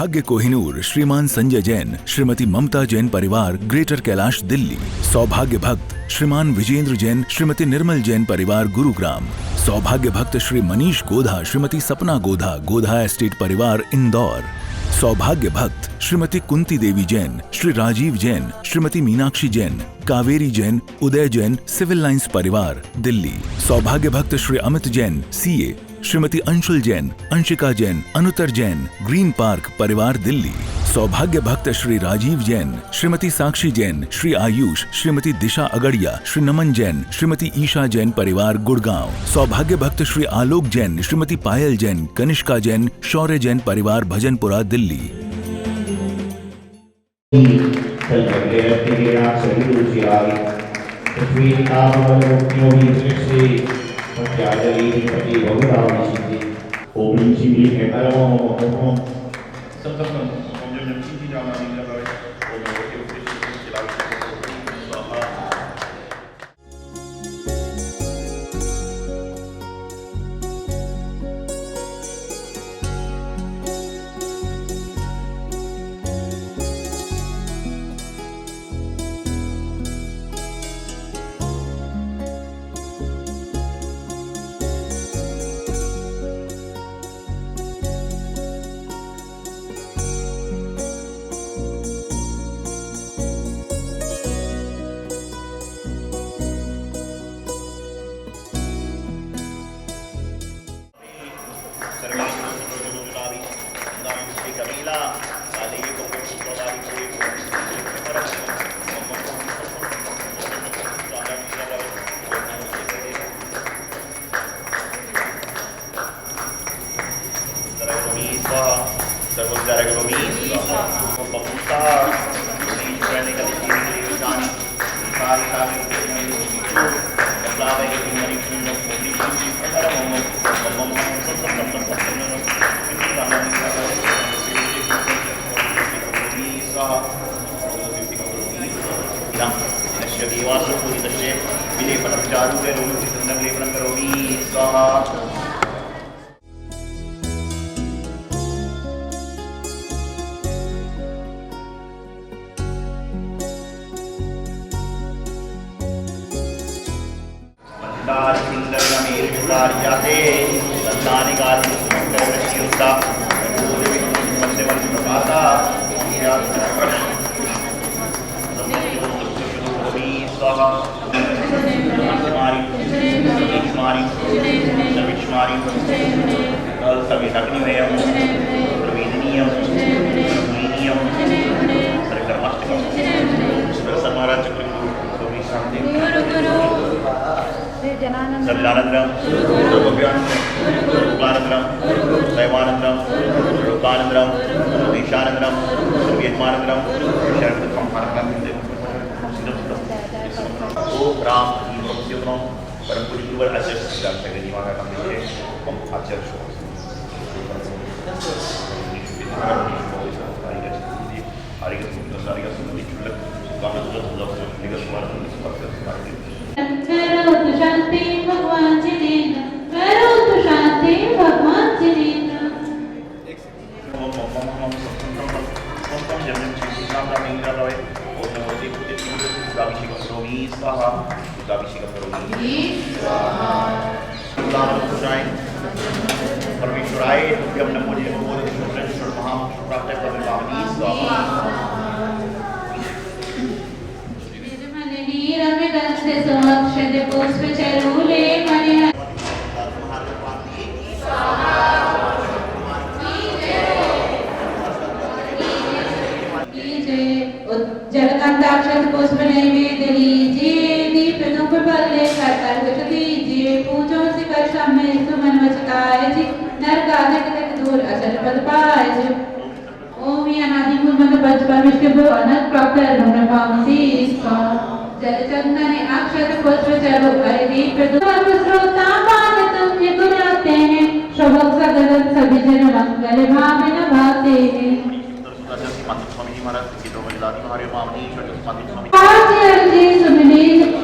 सौभाग्य कोहिनूर श्रीमान संजय जैन, श्रीमती ममता जैन परिवार, ग्रेटर कैलाश, दिल्ली। सौभाग्य भक्त श्रीमान विजेंद्र जैन, श्रीमती निर्मल जैन परिवार, गुरुग्राम। सौभाग्य भक्त श्री मनीष गोधा, श्रीमती सपना गोधा, गोधा एस्टेट परिवार, इंदौर। सौभाग्य भक्त श्रीमती कुंती देवी जैन, श्री राजीव जैन, श्रीमती मीनाक्षी जैन, कावेरी जैन, उदय जैन, सिविल लाइंस परिवार, दिल्ली। सौभाग्य भक्त Shri Amit Jain, CA, Shrimati Anshul Jain, Anshika Jain, Anuttar Jain, green park परिवार, दिल्ली। सौभाग्य भक्त श्री राजीव जैन, श्रीमती साक्षी जैन, श्री आयुष, श्रीमती दिशा अगड़िया, श्री नमन जैन, श्रीमती ईशा जैन परिवार, गुड़गांव। सौभाग्य भक्त श्री आलोक जैन, श्रीमती पायल जैन, कनिष्का जैन, शौर्य जैन परिवार, भजनपुरा, दिल्ली।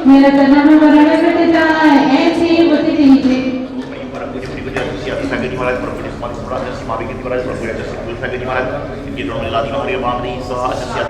मेरा जन्म मरण घट जाए ऐसी बुद्धि दीजिए। Fagani Maharaj, Prabhupada Sman Samrat, Simabhikiti Maharaj, Prabhupada Jasipul Fagani Maharaj, Inki Dromil Ladino Hariya Bamri, Saha Ajasya.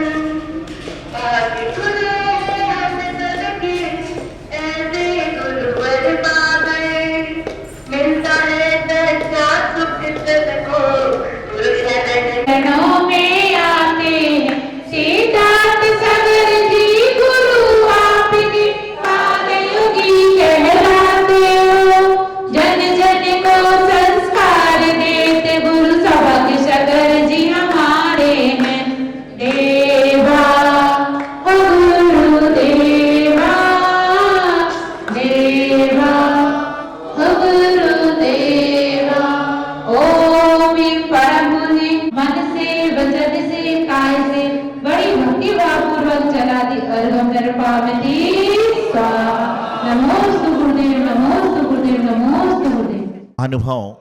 अनुभव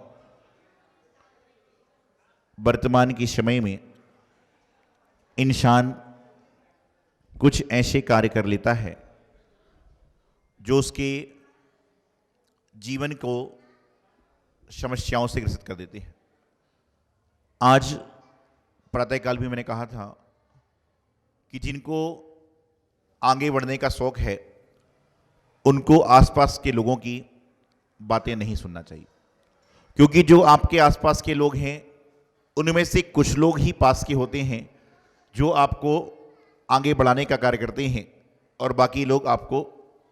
वर्तमान के समय में इंसान कुछ ऐसे कार्य कर लेता है जो उसके जीवन को समस्याओं से ग्रसित कर देते हैं। आज प्रातःकाल भी मैंने कहा था कि जिनको आगे बढ़ने का शौक है उनको आसपास के लोगों की बातें नहीं सुनना चाहिए, क्योंकि जो आपके आसपास के लोग हैं उनमें से कुछ लोग ही पास के होते हैं जो आपको आगे बढ़ाने का कार्य करते हैं और बाकी लोग आपको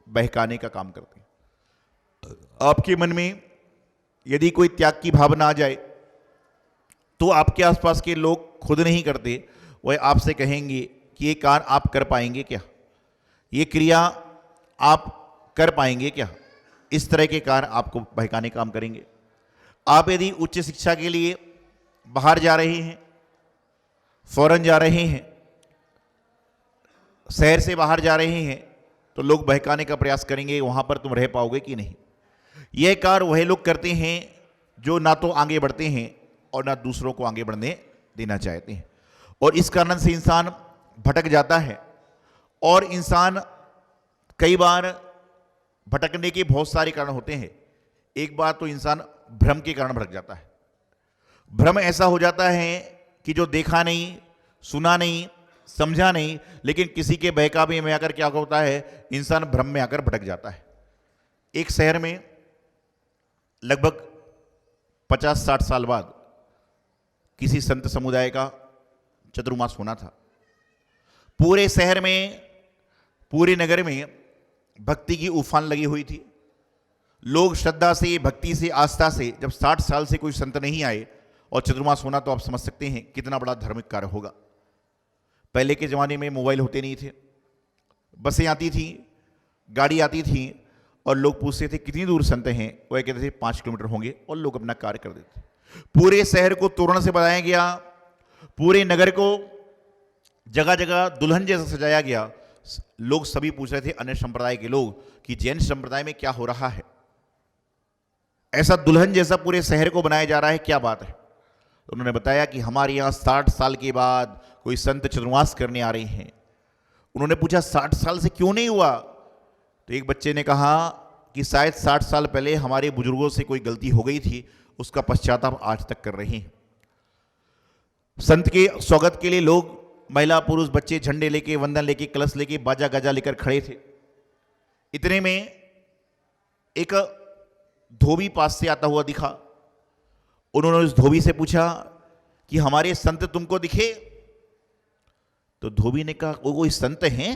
बहकाने का काम करते हैं। आपके मन में यदि कोई त्याग की भावना आ जाए तो आपके आसपास के लोग खुद नहीं करते, वह आपसे कहेंगे कि ये कार्य आप कर पाएंगे क्या, ये क्रिया आप कर पाएंगे क्या। इस तरह के कार्य आपको बहकाने काम करेंगे। आप यदि उच्च शिक्षा के लिए बाहर जा रहे हैं, फॉरेन जा रहे हैं, शहर से बाहर जा रहे हैं, तो लोग बहकाने का प्रयास करेंगे वहाँ पर तुम रह पाओगे कि नहीं। यह कार्य वह लोग करते हैं जो ना तो आगे बढ़ते हैं और ना दूसरों को आगे बढ़ने देना चाहते हैं, और इस कारण से इंसान भटक जाता है। और इंसान कई बार भटकने के बहुत सारे कारण होते हैं। एक बार तो इंसान भ्रम के कारण भटक जाता है। भ्रम ऐसा हो जाता है कि जो देखा नहीं, सुना नहीं, समझा नहीं, लेकिन किसी के बहकावे में आकर क्या होता है, इंसान भ्रम में आकर भटक जाता है। एक शहर में लगभग 50-60 साल बाद किसी संत समुदाय का चतुर्मास होना था। पूरे शहर में, पूरे नगर में भक्ति की उफान लगी हुई थी। लोग श्रद्धा से, भक्ति से, आस्था से, जब 60 साल से कोई संत नहीं आए और चतुर्मास होना, तो आप समझ सकते हैं कितना बड़ा धार्मिक कार्य होगा। पहले के ज़माने में मोबाइल होते नहीं थे, बसें आती थी, गाड़ी आती थी, और लोग पूछते थे कितनी दूर संत हैं, वह कहते थे 5 किलोमीटर होंगे, और लोग अपना कार्य कर देते। पूरे शहर को तोरण से बनाया गया, पूरे नगर को जगह जगह दुल्हन जैसा सजाया गया। लोग सभी पूछ रहे थे, अन्य संप्रदाय के लोग, कि जैन संप्रदाय में क्या हो रहा है, ऐसा दुल्हन जैसा पूरे शहर को बनाया जा रहा है, क्या बात है। तो उन्होंने बताया कि हमारे यहाँ 60 साल के बाद कोई संत चतुर्मास करने आ रहे हैं। उन्होंने पूछा 60 साल से क्यों नहीं हुआ, तो एक बच्चे ने कहा कि शायद 60 साल पहले हमारे बुजुर्गों से कोई गलती हो गई थी, उसका पश्चाताप आज तक कर रहे हैं। संत के स्वागत के लिए लोग, महिला पुरुष बच्चे, झंडे लेके, वंदन लेके, कलश लेके, बाजा गाजा लेकर खड़े थे। इतने में एक धोबी पास से आता हुआ दिखा। उन्होंने उस धोबी से पूछा कि हमारे संत तुमको दिखे? तो धोबी ने कहा वो कोई संत हैं?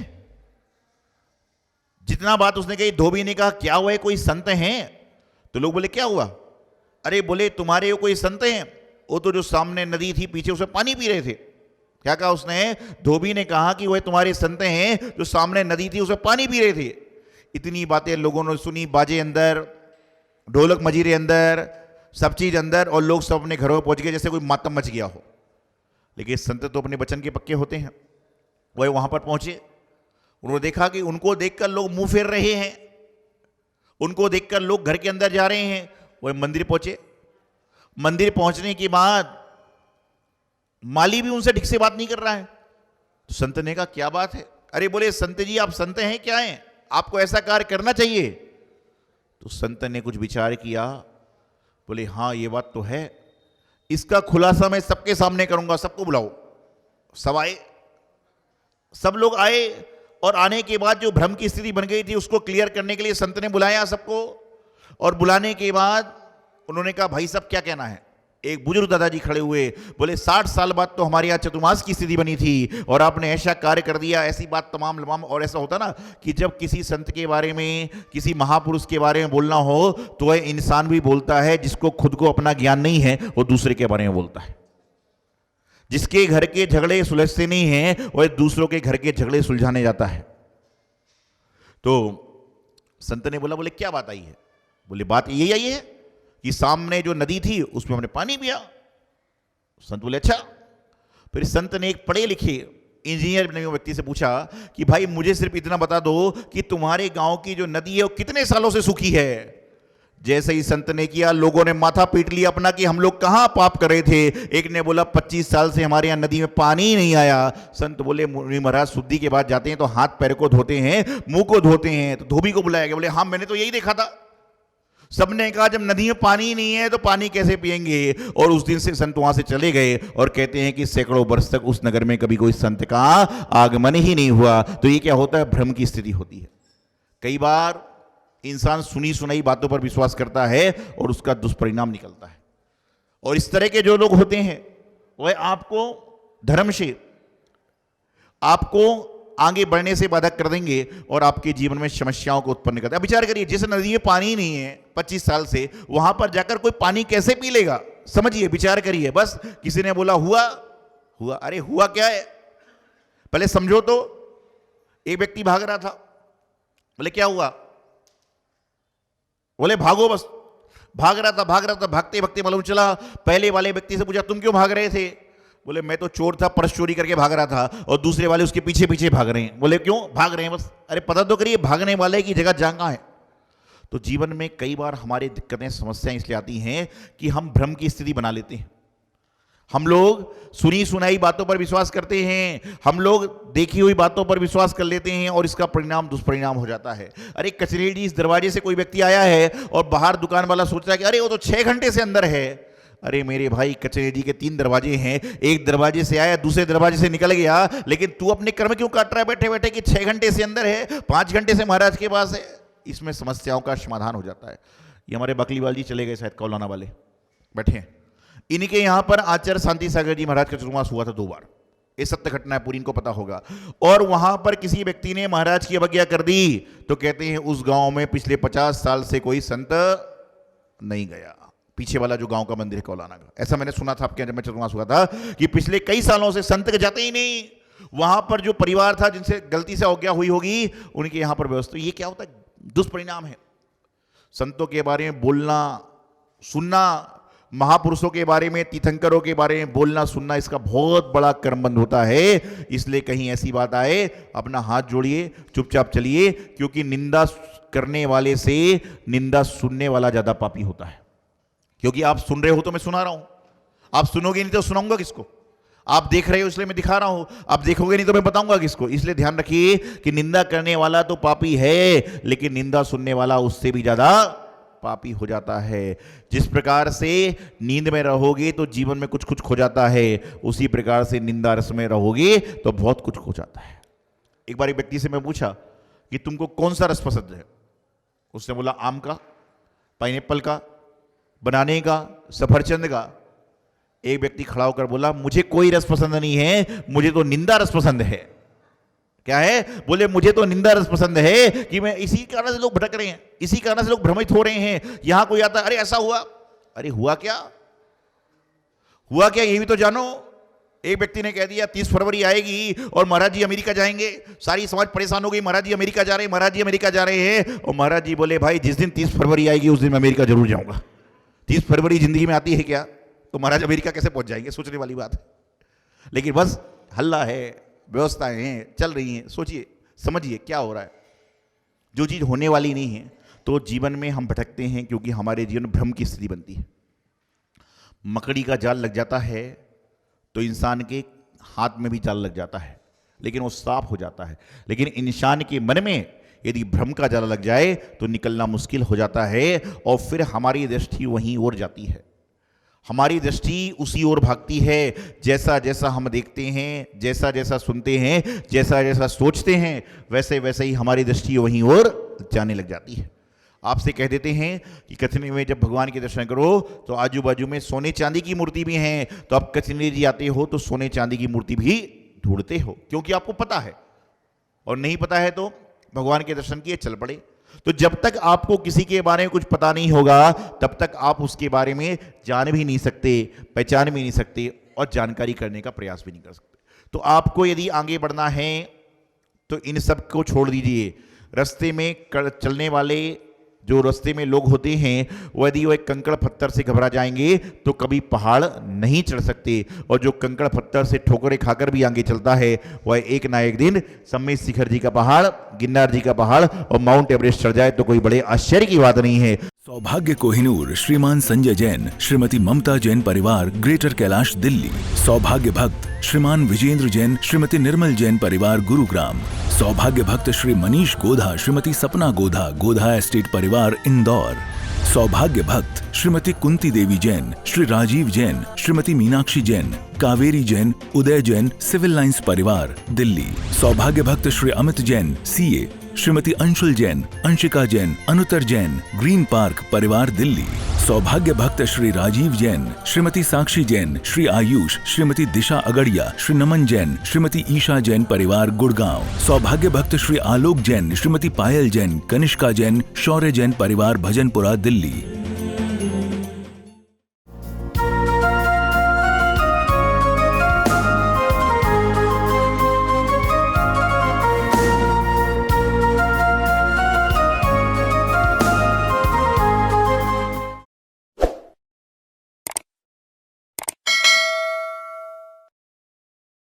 जितना बात उसने कही, धोबी ने कहा क्या हुआ है, कोई संत हैं? तो लोग बोले क्या हुआ? अरे बोले तुम्हारे वो कोई संत हैं? वो तो जो सामने नदी थी पीछे, उसमें पानी पी रहे थे। क्या कहा उसने? धोबी ने कहा कि वह तुम्हारे संत हैं जो सामने नदी थी उसमें पानी पी रहे थे। इतनी बातें लोगों ने सुनी, बाजे अंदर, ढोलक मजीरे अंदर, सब चीज अंदर, और लोग सब अपने घरों में पहुंच गए जैसे कोई मातम मच गया हो। लेकिन संत तो अपने वचन के पक्के होते हैं। वह वहां पर पहुंचे, उन्होंने देखा कि उनको देखकर लोग मुंह फेर रहे हैं, उनको देखकर लोग घर के अंदर जा रहे हैं। वह मंदिर पहुंचे। मंदिर पहुंचने के बाद माली भी उनसे ठीक से बात नहीं कर रहा है। तो संत ने कहा क्या बात है? अरे बोले संत जी आप संत हैं क्या हैं, आपको ऐसा कार्य करना चाहिए। तो संत ने कुछ विचार किया, बोले हाँ ये बात तो है, इसका खुलासा मैं सबके सामने करूंगा, सबको बुलाओ। सब आए, सब लोग आए, और आने के बाद जो भ्रम की स्थिति बन गई थी उसको क्लियर करने के लिए संत ने बुलाया सबको। और बुलाने के बाद उन्होंने कहा भाई साहब क्या कहना है। एक बुजुर्ग दादाजी खड़े हुए, बोले 60 साल बाद तो हमारे यहाँ चतुर्मास की स्थिति बनी थी और आपने ऐसा कार्य कर दिया, ऐसी बात तमाम। और ऐसा होता ना कि जब किसी संत के बारे में, किसी महापुरुष के बारे में बोलना हो तो वह इंसान भी बोलता है जिसको खुद को अपना ज्ञान नहीं है, वो दूसरे के बारे में बोलता है। जिसके घर के झगड़े सुलझते नहीं हैं वह दूसरों के घर के झगड़े सुलझाने जाता है। तो संत ने बोला, बोले क्या बात आई है। बोले बात यही आई है कि सामने जो नदी थी उसमें हमने पानी पिया। संत बोले अच्छा। फिर संत ने एक पढ़े लिखे इंजीनियर व्यक्ति से पूछा कि भाई मुझे सिर्फ इतना बता दो कि तुम्हारे गांव की जो नदी है वो कितने सालों से सूखी है। जैसे ही संत ने किया, लोगों ने माथा पीट लिया अपना कि हम लोग कहां पाप कर रहे थे। एक ने बोला 25 साल से हमारे यहां नदी में पानी ही नहीं आया। संत बोले महाराज शुद्धि के बाद जाते हैं तो हाथ पैर को धोते हैं, मुंह को धोते हैं। तो धोबी को बुलाया गया, बोले हाँ मैंने तो यही देखा था। सबने कहा जब नदी में पानी ही नहीं है तो पानी कैसे पिएंगे। और उस दिन से संत वहां से चले गए और कहते हैं कि सैकड़ों वर्ष तक उस नगर में कभी कोई संत का आगमन ही नहीं हुआ। तो ये क्या होता है, भ्रम की स्थिति होती है। कई बार इंसान सुनी सुनाई बातों पर विश्वास करता है और उसका दुष्परिणाम निकलता है। और इस तरह के जो लोग होते हैं वह आपको धर्म से, आपको आगे बढ़ने से बाधा कर देंगे और आपके जीवन में समस्याओं को उत्पन्न करते हैं। अब विचार करिए, जिस नदी में पानी नहीं है 25 साल से, वहां पर जाकर कोई पानी कैसे पी लेगा। समझिए, विचार करिए। बस किसी ने बोला हुआ हुआ, अरे हुआ क्या है पहले समझो तो। एक व्यक्ति भाग रहा था, बोले क्या हुआ, बोले भागो। बस भाग रहा था, भागते भागते मालूम चला, पहले वाले व्यक्ति से पूछा तुम क्यों भाग रहे थे। बोले मैं तो चोर था, पर्स चोरी करके भाग रहा था। और दूसरे वाले उसके पीछे पीछे भाग रहे हैं। बोले क्यों भाग रहे हैं, बस अरे पता तो करिए भागने वाले की जगह जहां है। तो जीवन में कई बार हमारी दिक्कतें, समस्याएं इसलिए आती हैं कि हम भ्रम की स्थिति बना लेते हैं। हम लोग सुनी सुनाई बातों पर विश्वास करते हैं, हम लोग देखी हुई बातों पर विश्वास कर लेते हैं और इसका परिणाम दुष्परिणाम हो जाता है। अरे कचरेडी, इस दरवाजे से कोई व्यक्ति आया है और बाहर दुकान वाला सोचता है कि अरे वो तो 6 घंटे से अंदर है। अरे मेरे भाई, कचरेडी के 3 दरवाजे हैं, एक दरवाजे से आया, दूसरे दरवाजे से निकल गया, लेकिन तू अपने कर्म क्यों काट रहा है बैठे बैठे कि 6 घंटे से अंदर है, 5 घंटे से महाराज के पास है। इसमें समस्याओं का समाधान हो जाता है। ये हमारे बकलीवाल जी चले गए शायद, कौलाना वाले बैठे हैं। इनके यहां पर आचार्य शांति सागर जी महाराज का चतुर्मास हुआ था 2 बार। ये सत्य घटना है पूरी, इनको पता होगा। और वहां पर किसी व्यक्ति ने महाराज की अवज्ञा कर दी तो कहते हैं उस गांव में पिछले 50 साल से कोई संत नहीं गया। पीछे वाला जो गांव का मंदिर है कौलाना का, ऐसा मैंने सुना था आपके, जब मैं चतुर्मास हुआ था, कि पिछले कई सालों से संत जाते ही नहीं। वहां पर जो परिवार था जिनसे गलती से अवज्ञा हुई होगी, उनके यहां पर व्यवस्था। ये क्या होता है, दुष्परिणाम है। संतों के बारे में बोलना सुनना, महापुरुषों के बारे में, तीर्थंकरों के बारे में बोलना सुनना, इसका बहुत बड़ा कर्मबंध होता है। इसलिए कहीं ऐसी बात आए, अपना हाथ जोड़िए, चुपचाप चलिए, क्योंकि निंदा करने वाले से निंदा सुनने वाला ज्यादा पापी होता है। क्योंकि आप सुन रहे हो तो मैं सुना रहा हूं, आप सुनोगे नहीं तो सुनाऊंगा किसको। आप देख रहे हो इसलिए मैं दिखा रहा हूं, आप देखोगे नहीं तो मैं बताऊंगा किसको। इसलिए ध्यान रखिए कि निंदा करने वाला तो पापी है, लेकिन निंदा सुनने वाला उससे भी ज्यादा पापी हो जाता है। जिस प्रकार से नींद में रहोगे तो जीवन में कुछ कुछ खो जाता है, उसी प्रकार से निंदा रस में रहोगे तो बहुत कुछ खो जाता है। एक बार एक व्यक्ति से मैं पूछा कि तुमको कौन सा रस पसंद है। उसने बोला आम का, पाइनएप्पल का, बनाने का, सफरचंद का। एक व्यक्ति खड़ा होकर बोला मुझे कोई रस पसंद नहीं है, मुझे तो निंदा रस पसंद है। क्या है, बोले मुझे तो निंदा रस पसंद है कि मैं इसी कारण से लोग भटक रहे हैं, इसी कारण से लोग भ्रमित हो रहे हैं। यहां कोई आता, अरे ऐसा हुआ, अरे हुआ क्या, हुआ क्या ये भी तो जानो। एक व्यक्ति ने कह दिया 30 फरवरी आएगी और महाराज जी अमेरिका जाएंगे। सारी समाज परेशान हो गई, महाराज जी अमेरिका जा रहे हैं, महाराज जी अमेरिका जा रहे हैं। और महाराज जी बोले भाई जिस दिन 30 फरवरी आएगी उस दिन मैं अमेरिका जरूर जाऊंगा। 30 फरवरी जिंदगी में आती है क्या, तो महाराज अमेरिका कैसे पहुंच जाएंगे, सोचने वाली बात है। लेकिन बस हल्ला है, व्यवस्थाएं हैं, चल रही हैं। सोचिए, समझिए क्या हो रहा है। जो चीज होने वाली नहीं है तो जीवन में हम भटकते हैं, क्योंकि हमारे जीवन में भ्रम की स्थिति बनती है। मकड़ी का जाल लग जाता है तो इंसान के हाथ में भी जाल लग जाता है, लेकिन वो साफ हो जाता है। लेकिन इंसान के मन में यदि भ्रम का जाला लग जाए तो निकलना मुश्किल हो जाता है और फिर हमारी दृष्टि वहीं ओर जाती है, हमारी दृष्टि उसी ओर भागती है। जैसा जैसा हम देखते हैं, जैसा जैसा सुनते हैं, जैसा जैसा सोचते हैं, वैसे वैसे ही हमारी दृष्टि वहीं ओर जाने लग जाती है। आपसे कह देते हैं कि कचनी में जब भगवान के दर्शन करो तो आजू बाजू में सोने चांदी की मूर्ति भी हैं, तो आप कचनी जी आते हो तो सोने चांदी की मूर्ति भी ढूंढते हो, क्योंकि आपको पता है। और नहीं पता है तो भगवान के दर्शन किए चल पड़े। तो जब तक आपको किसी के बारे में कुछ पता नहीं होगा तब तक आप उसके बारे में जान भी नहीं सकते, पहचान भी नहीं सकते और जानकारी करने का प्रयास भी नहीं कर सकते। तो आपको यदि आगे बढ़ना है तो इन सब को छोड़ दीजिए। रास्ते में चलने वाले जो रास्ते में लोग होते हैं वो यदि वो एक कंकड़ पत्थर से घबरा जाएंगे तो कभी पहाड़ नहीं चढ़ सकते, और जो कंकड़ पत्थर से ठोकरें खाकर भी आगे चलता है वह एक ना एक दिन सम्मेत शिखर जी का पहाड़, गिरनार जी का पहाड़ और माउंट एवरेस्ट चढ़ जाए तो कोई बड़े आश्चर्य की बात नहीं है। सौभाग्य कोहिनूर श्रीमान संजय जैन, श्रीमती ममता जैन परिवार, ग्रेटर कैलाश दिल्ली। सौभाग्य भक्त श्रीमान विजेंद्र जैन, श्रीमती निर्मल जैन परिवार, गुरुग्राम। सौभाग्य भक्त श्री मनीष गोधा, श्रीमती सपना गोधा, गोधा एस्टेट परिवार, इंदौर। सौभाग्य भक्त श्रीमती कुंती देवी जैन, श्री राजीव जैन, श्रीमती मीनाक्षी जैन, कावेरी जैन, उदय जैन, सिविल लाइंस परिवार, दिल्ली। सौभाग्य भक्त Shri Amit Jain, CA, Shrimati Anshul Jain, Anshika Jain, Anuttar Jain, green park परिवार, दिल्ली। सौभाग्य भक्त श्री राजीव जैन, श्रीमती साक्षी जैन, श्री आयुष, श्रीमती दिशा अगड़िया, श्री नमन जैन, श्रीमती ईशा जैन परिवार, गुड़गांव। सौभाग्य भक्त श्री आलोक जैन, श्रीमती पायल जैन, कनिष्का जैन, शौर्य जैन परिवार, भजनपुरा, दिल्ली।